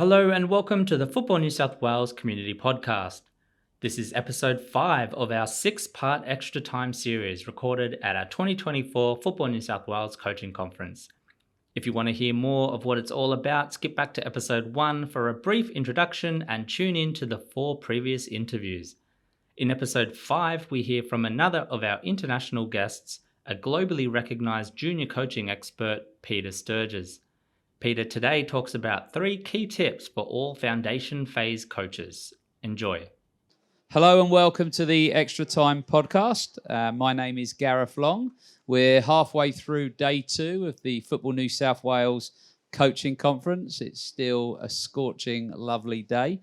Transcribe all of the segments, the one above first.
Hello and welcome to the Football New South Wales Community Podcast. This is episode 5 of our 6-part Extra Time series recorded at our 2024 Football New South Wales Coaching Conference. If you want to hear more of what it's all about, skip back to episode 1 for a brief introduction and tune in to the 4 previous interviews. In episode 5, we hear from another of our international guests, a globally recognised junior coaching expert, Peter Sturgess. Peter today talks about 3 key tips for all foundation phase coaches. Enjoy. Hello and welcome to the Extra Time podcast. My name is Gareth Long. We're halfway through day 2 of the Football New South Wales Coaching Conference. It's still a scorching, lovely day.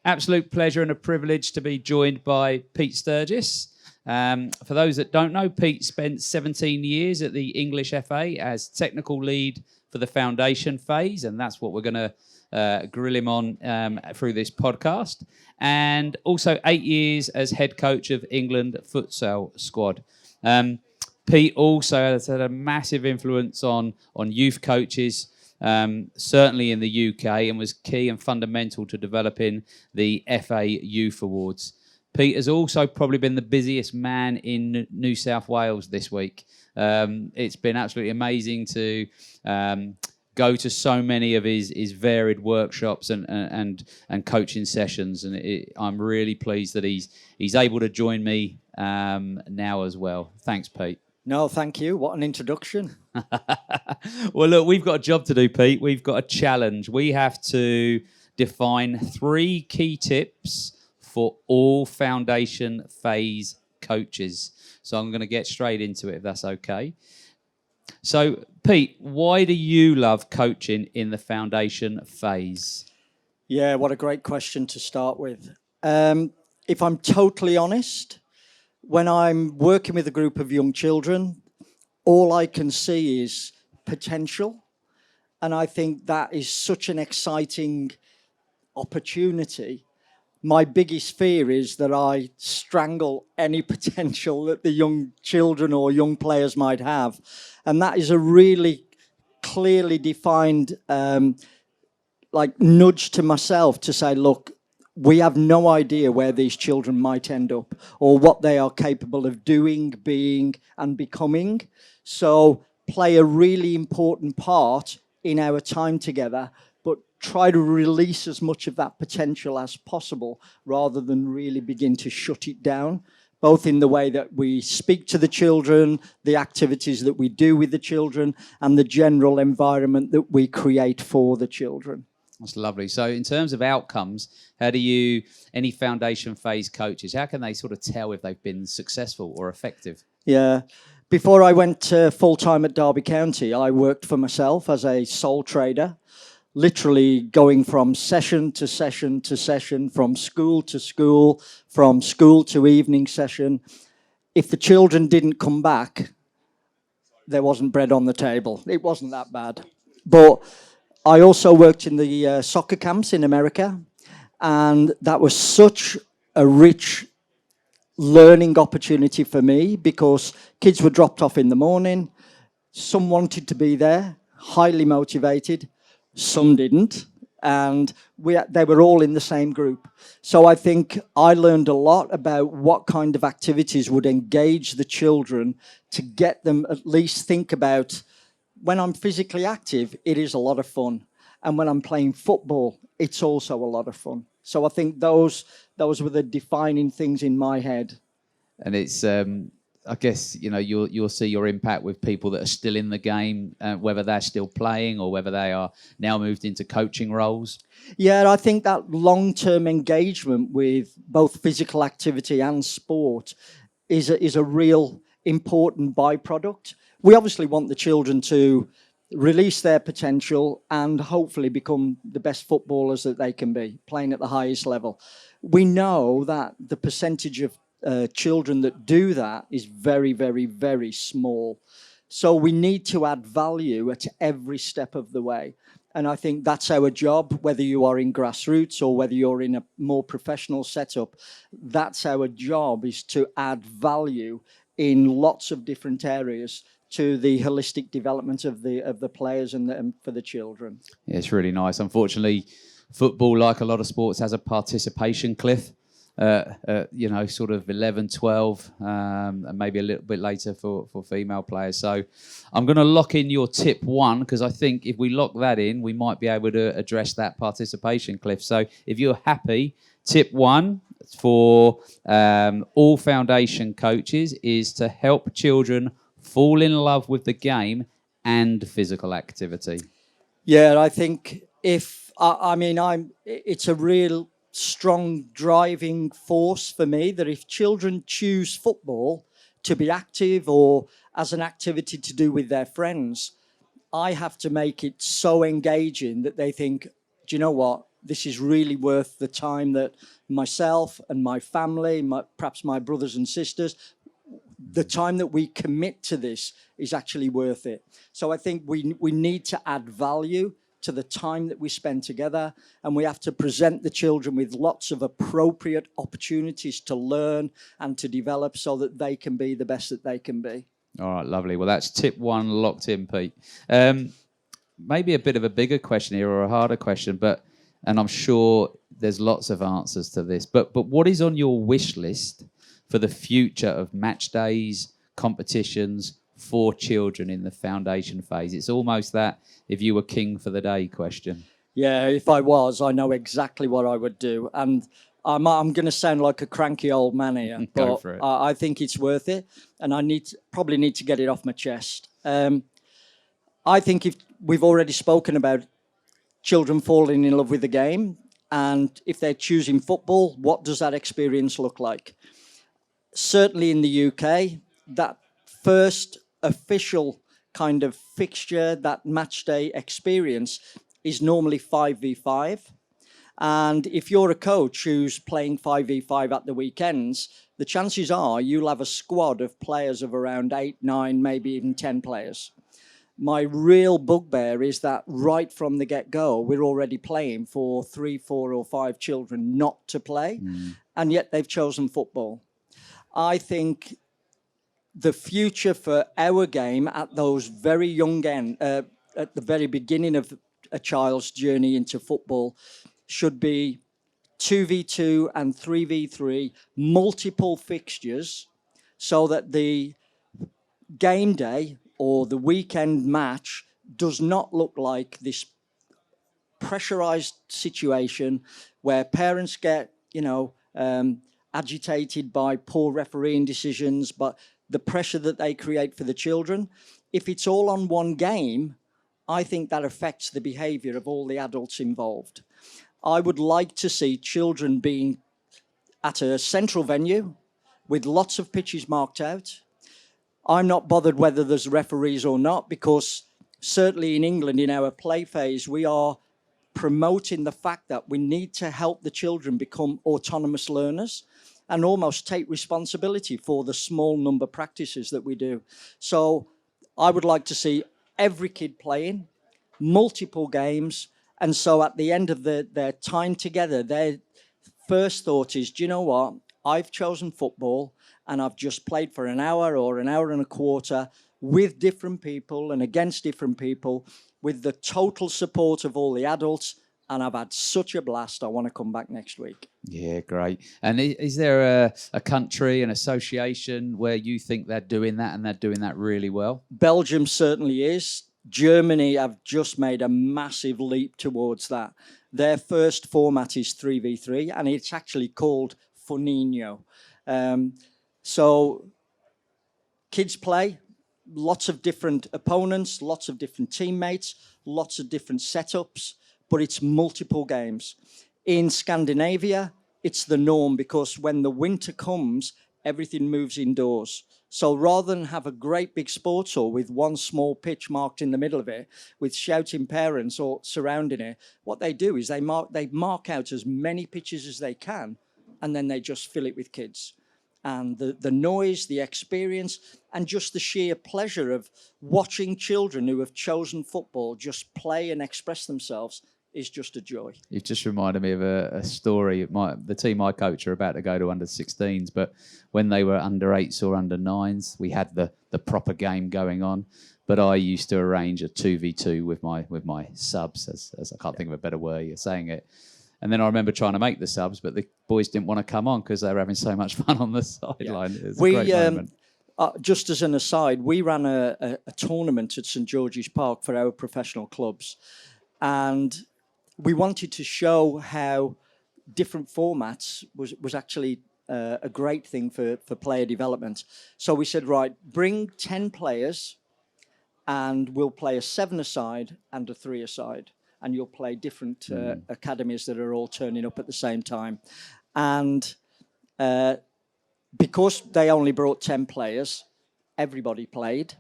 Absolute pleasure and a privilege to be joined by Pete Sturgess. For those that don't know, Pete spent 17 years at the English FA as technical lead for the foundation phase, and that's what we're going to grill him on through this podcast. And also 8 years as head coach of England futsal squad. Pete also has had a massive influence on youth coaches, certainly in the UK, and was key and fundamental to developing the FA Youth Awards. Pete has also probably been the busiest man in New South Wales this week. It's been absolutely amazing to go to so many of his varied workshops and coaching sessions, and I'm really pleased that he's able to join me now as well. Thanks, Pete. No, thank you. What an introduction. Well, look, we've got a job to do, Pete. We've got a challenge. We have to define 3 key tips for all foundation phase coaches. So I'm going to get straight into it, if that's okay. So, Pete, why do you love coaching in the foundation phase? Yeah, what a great question to start with. If I'm totally honest, when I'm working with a group of young children, all I can see is potential. And I think that is such an exciting opportunity. My biggest fear is that I strangle any potential that the young children or young players might have. And that is a really clearly defined nudge to myself to say, look, we have no idea where these children might end up or what they are capable of doing, being and becoming. So play a really important part in our time together, but try to release as much of that potential as possible rather than really begin to shut it down, both in the way that we speak to the children, the activities that we do with the children, and the general environment that we create for the children. That's lovely. So in terms of outcomes, any foundation phase coaches, how can they sort of tell if they've been successful or effective? Yeah. Before I went full-time at Derby County, I worked for myself as a sole trader, literally going from session to session to session, from school to school, from school to evening session. If the children didn't come back, there wasn't bread on the table. It wasn't that bad. But I also worked in the soccer camps in America, and that was such a rich learning opportunity for me because kids were dropped off in the morning. Some wanted to be there, highly motivated. Some didn't, and they were all in the same group. So I think I learned a lot about what kind of activities would engage the children to get them at least think about, when I'm physically active, it is a lot of fun. And when I'm playing football, it's also a lot of fun. So I think those were the defining things in my head. And it's I guess, you'll see your impact with people that are still in the game, whether they're still playing or whether they are now moved into coaching roles. Yeah, I think that long-term engagement with both physical activity and sport is a real important byproduct. We obviously want the children to release their potential and hopefully become the best footballers that they can be, playing at the highest level. We know that the percentage of children that do that is very, very, very small. So we need to add value at every step of the way. And I think that's our job, whether you are in grassroots or whether you're in a more professional setup. That's our job, is to add value in lots of different areas to the holistic development of the players and for the children. Yeah, it's really nice. Unfortunately, football, like a lot of sports, has a participation cliff. Sort of 11, 12, and maybe a little bit later for female players. So I'm going to lock in your tip 1, because I think if we lock that in, we might be able to address that participation cliff. So if you're happy, tip 1 for all foundation coaches is to help children fall in love with the game and physical activity. Yeah, I think it's a real strong driving force for me that if children choose football to be active or as an activity to do with their friends, I have to make it so engaging that they think, do you know what, this is really worth the time that myself and my family, perhaps my brothers and sisters, the time that we commit to this is actually worth it. So I think we need to add value to the time that we spend together, and we have to present the children with lots of appropriate opportunities to learn and to develop so that they can be the best that they can be. All right, lovely. Well, that's tip 1 locked in, Pete. Maybe a bit of a bigger question here or a harder question, and I'm sure there's lots of answers to this, but what is on your wish list for the future of match days, competitions for children in the foundation phase? It's almost that if you were king for the day question. Yeah, if I was, I know exactly what I would do. And I'm going to sound like a cranky old man here, Go for it. I think it's worth it, and I probably need to get it off my chest. I think if we've already spoken about children falling in love with the game, and if they're choosing football, what does that experience look like? Certainly in the UK, that first official kind of fixture, that match day experience, is normally 5v5. And if you're a coach who's playing 5v5 at the weekends, the chances are you'll have a squad of players of around 8, 9, maybe even 10 players. My real bugbear is that right from the get-go, we're already playing for 3, 4 or 5 children not to play, and yet they've chosen football. I think the future for our game at those very young end, at the very beginning of a child's journey into football, should be 2v2 and 3v3, multiple fixtures, so that the game day or the weekend match does not look like this pressurized situation where parents get, agitated by poor refereeing decisions, but the pressure that they create for the children. If it's all on one game, I think that affects the behavior of all the adults involved. I would like to see children being at a central venue with lots of pitches marked out. I'm not bothered whether there's referees or not, because certainly in England, in our play phase, we are promoting the fact that we need to help the children become autonomous learners and almost take responsibility for the small number practices that we do. So I would like to see every kid playing, multiple games, and so at the end of their time together, their first thought is, do you know what? I've chosen football and I've just played for an hour or an hour and a quarter with different people and against different people with the total support of all the adults, and I've had such a blast. I want to come back next week. Yeah, great. And is there a country, an association where you think they're doing that and they're doing that really well? Belgium certainly is. Germany have just made a massive leap towards that. Their first format is 3v3, and it's actually called Funinho. So kids play, lots of different opponents, lots of different teammates, lots of different setups, but it's multiple games. In Scandinavia, it's the norm, because when the winter comes, everything moves indoors. So rather than have a great big sports hall with one small pitch marked in the middle of it with shouting parents or surrounding it, what they do is they mark out as many pitches as they can, and then they just fill it with kids. And the noise, the experience, and just the sheer pleasure of watching children who have chosen football just play and express themselves is just a joy. You've just reminded me of a story. The team I coach are about to go to under 16s, but when they were under 8s or under 9s, we had the proper game going on. But I used to arrange a 2v2 with my subs, as I can't think of a better way of saying it. And then I remember trying to make the subs, but the boys didn't want to come on because they were having so much fun on the sideline. It was a great moment. Just as an aside, we ran a tournament at St George's Park for our professional clubs, and we wanted to show how different formats was actually a great thing for player development. So we said, right, bring 10 players and we'll play a 7-a-side and a 3-a-side. And you'll play different academies that are all turning up at the same time. And because they only brought 10 players, everybody played.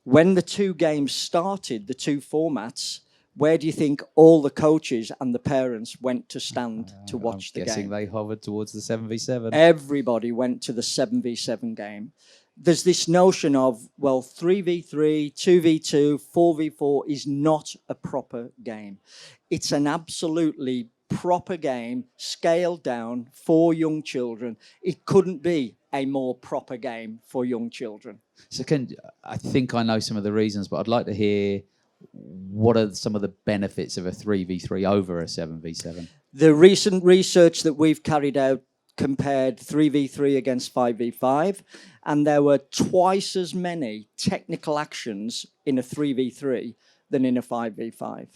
When the 2 games started, the 2 formats, where do you think all the coaches and the parents went to stand to watch the game? I'm guessing they hovered towards the 7v7. Everybody went to the 7v7 game. There's this notion of, well, 3v3, 2v2, 4v4 is not a proper game. It's an absolutely proper game, scaled down for young children. It couldn't be a more proper game for young children. So I think I know some of the reasons, but I'd like to hear what are some of the benefits of a 3v3 over a 7v7? The recent research that we've carried out compared 3v3 against 5v5, and there were twice as many technical actions in a 3v3 than in a 5v5.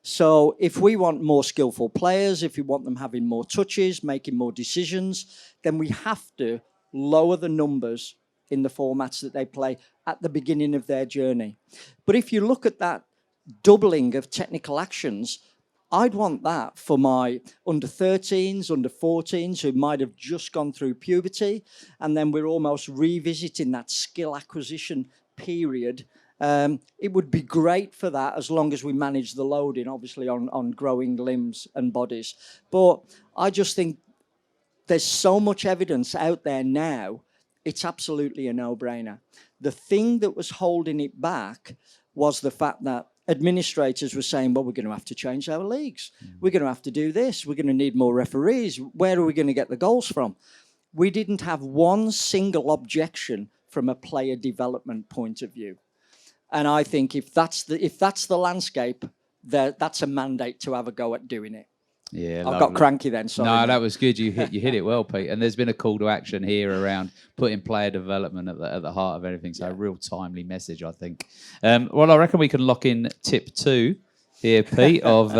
So if we want more skillful players, if we want them having more touches, making more decisions, then we have to lower the numbers in the formats that they play at the beginning of their journey. But if you look at that doubling of technical actions, I'd want that for my under 13s, under 14s who might have just gone through puberty, and then we're almost revisiting that skill acquisition period. It would be great for that as long as we manage the loading, obviously, on growing limbs and bodies. But I just think there's so much evidence out there now, it's absolutely a no-brainer. The thing that was holding it back was the fact that administrators were saying, well, we're going to have to change our leagues. We're going to have to do this. We're going to need more referees. Where are we going to get the goals from? We didn't have one single objection from a player development point of view. And I think if that's the landscape, that's a mandate to have a go at doing it. Yeah, I got cranky then. Sorry. No, that was good. You hit it well, Pete. And there's been a call to action here around putting player development at the heart of everything. So a real timely message, I think. Well, I reckon we can lock in tip 2 here, Pete, of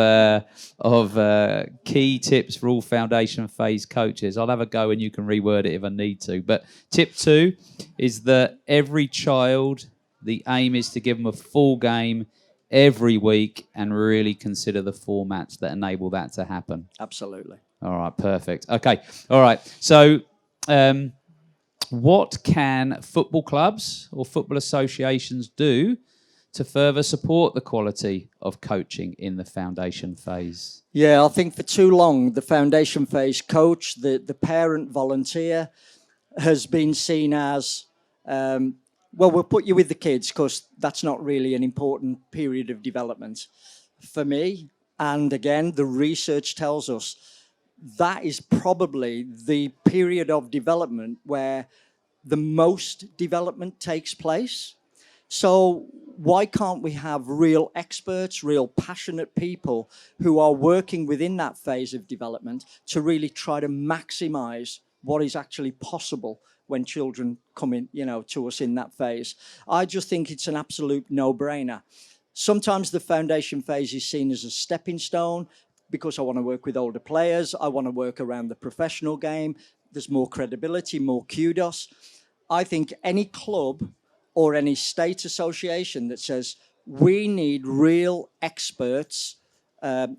key tips for all foundation phase coaches. I'll have a go, and you can reword it if I need to. But tip 2 is that every child, the aim is to give them a full game every week and really consider the formats that enable that to happen. Absolutely. All right, perfect. Okay, all right. So what can football clubs or football associations do to further support the quality of coaching in the foundation phase? Yeah, I think for too long, the foundation phase coach, the parent volunteer, has been seen as... well, we'll put you with the kids because that's not really an important period of development for me. And again, the research tells us that is probably the period of development where the most development takes place. So why can't we have real experts, real passionate people who are working within that phase of development to really try to maximize what is actually possible when children come in, to us in that phase? I just think it's an absolute no-brainer. Sometimes the foundation phase is seen as a stepping stone because I want to work with older players. I want to work around the professional game. There's more credibility, more kudos. I think any club or any state association that says we need real experts,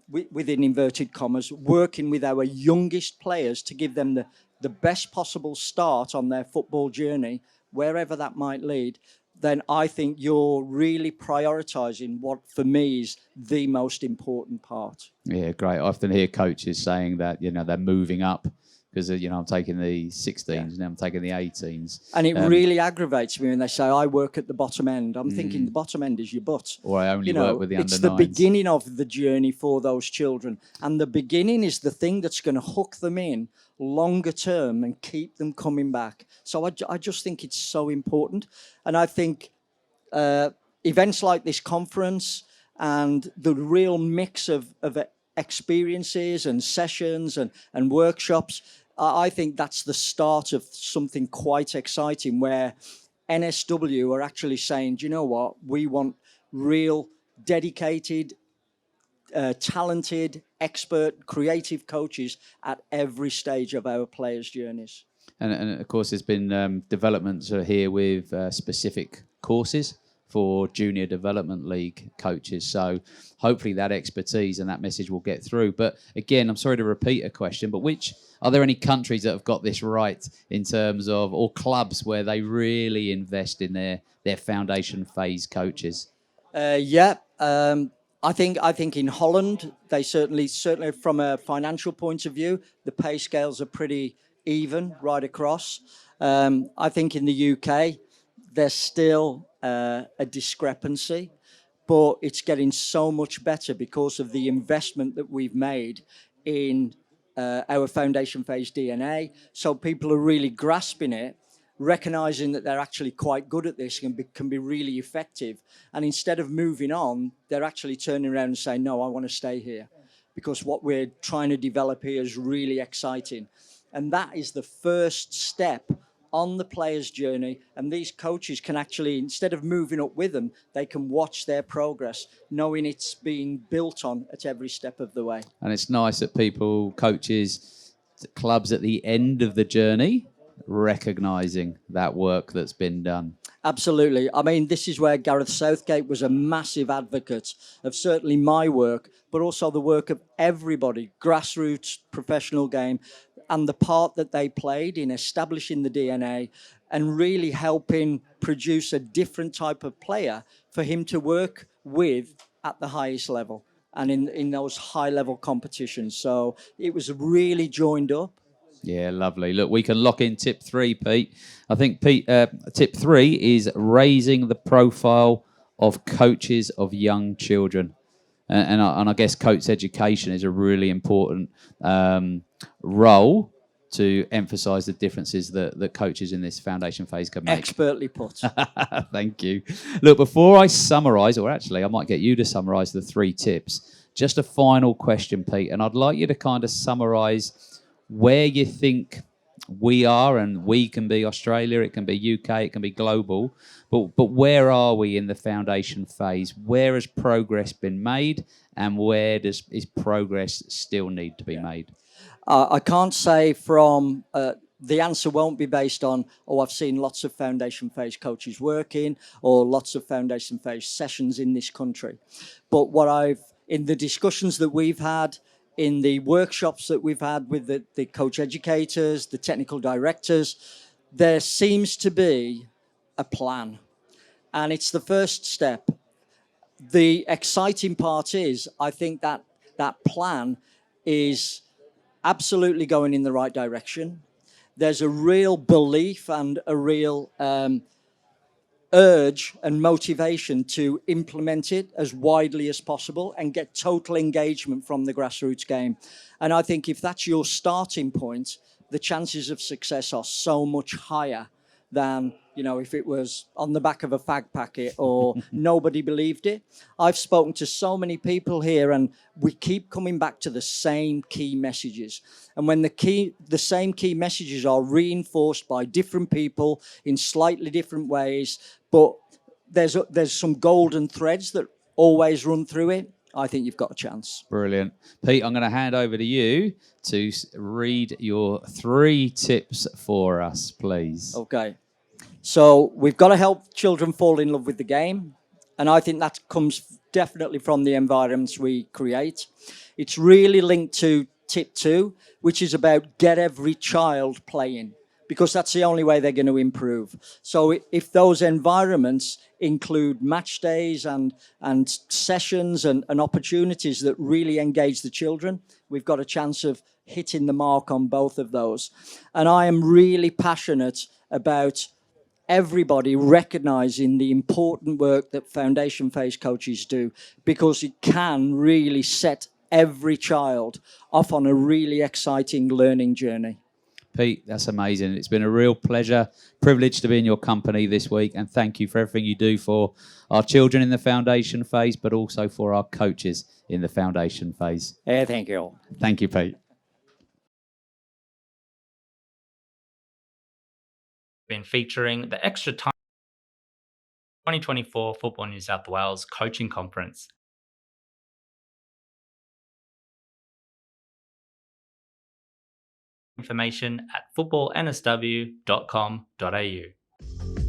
within inverted commas, working with our youngest players to give them the best possible start on their football journey, wherever that might lead, then I think you're really prioritising what, for me, is the most important part. Yeah, great. I often hear coaches saying that, they're moving up because I'm taking the 16s, now I'm taking the 18s. And it really aggravates me when they say, I work at the bottom end. I'm thinking the bottom end is your butt. Or I only work with the under-9s. It's the beginning of the journey for those children. And the beginning is the thing that's going to hook them in longer term and keep them coming back. So I just think it's so important. And I think events like this conference and the real mix of experiences and sessions and workshops, I think that's the start of something quite exciting where NSW are actually saying, do you know what? We want real, dedicated, talented, expert, creative coaches at every stage of our players' journeys. And of course, there's been developments here with specific courses for Junior Development League coaches. So hopefully that expertise and that message will get through. But again, I'm sorry to repeat a question, but are there any countries that have got this right in terms of, or clubs where they really invest in their foundation phase coaches? I think in Holland, they certainly from a financial point of view, the pay scales are pretty even right across. I think in the UK, there's still a discrepancy, but it's getting so much better because of the investment that we've made in our foundation phase DNA. So people are really grasping it, recognizing that they're actually quite good at this and can be really effective. And instead of moving on, they're actually turning around and saying, no, I want to stay here because what we're trying to develop here is really exciting. And that is the first step on the player's journey, and these coaches can actually, instead of moving up with them, they can watch their progress, knowing it's being built on at every step of the way. And it's nice that coaches, clubs at the end of the journey, recognising that work that's been done. Absolutely. I mean, this is where Gareth Southgate was a massive advocate of certainly my work, but also the work of everybody, grassroots, professional game, and the part that they played in establishing the DNA and really helping produce a different type of player for him to work with at the highest level and in those high-level competitions. So it was really joined up. Yeah, lovely. Look, we can lock in tip 3, Pete. I think, tip 3 is raising the profile of coaches of young children. And I guess coach education is a really important role to emphasise the differences that coaches in this foundation phase can make. Expertly put. Thank you. Look, before I summarise, or actually I might get you to summarise the 3 tips, just a final question, Pete, and I'd like you to kind of summarise where you think we are, and we can be Australia, it can be UK, it can be global, but where are we in the foundation phase? Where has progress been made, and where is progress still need to be made? I can't say from the answer won't be based on, I've seen lots of foundation phase coaches working or lots of foundation phase sessions in this country. But in the discussions that we've had, in the workshops that we've had with the coach educators, the technical directors, there seems to be a plan. And it's the first step. The exciting part is, I think that plan is absolutely going in the right direction. There's a real belief and a real urge and motivation to implement it as widely as possible and get total engagement from the grassroots game. And I think if that's your starting point, the chances of success are so much higher than, if it was on the back of a fag packet or nobody believed it. I've spoken to so many people here and we keep coming back to the same key messages. And when the same key messages are reinforced by different people in slightly different ways, but there's some golden threads that always run through it, I think you've got a chance. Brilliant. Pete, I'm going to hand over to you to read your 3 tips for us, please. Okay. So we've got to help children fall in love with the game. And I think that comes definitely from the environments we create. It's really linked to tip 2, which is about get every child playing. because that's the only way they're going to improve. So if those environments include match days and sessions and opportunities that really engage the children, we've got a chance of hitting the mark on both of those. And I am really passionate about everybody recognizing the important work that foundation phase coaches do, because it can really set every child off on a really exciting learning journey. Pete, that's amazing. It's been a real privilege to be in your company this week, and thank you for everything you do for our children in the foundation phase, but also for our coaches in the foundation phase. Thank you. Thank you, Pete. Been featuring the Extra Time 2024 Football New South Wales Coaching Conference. Information at footballnsw.com.au.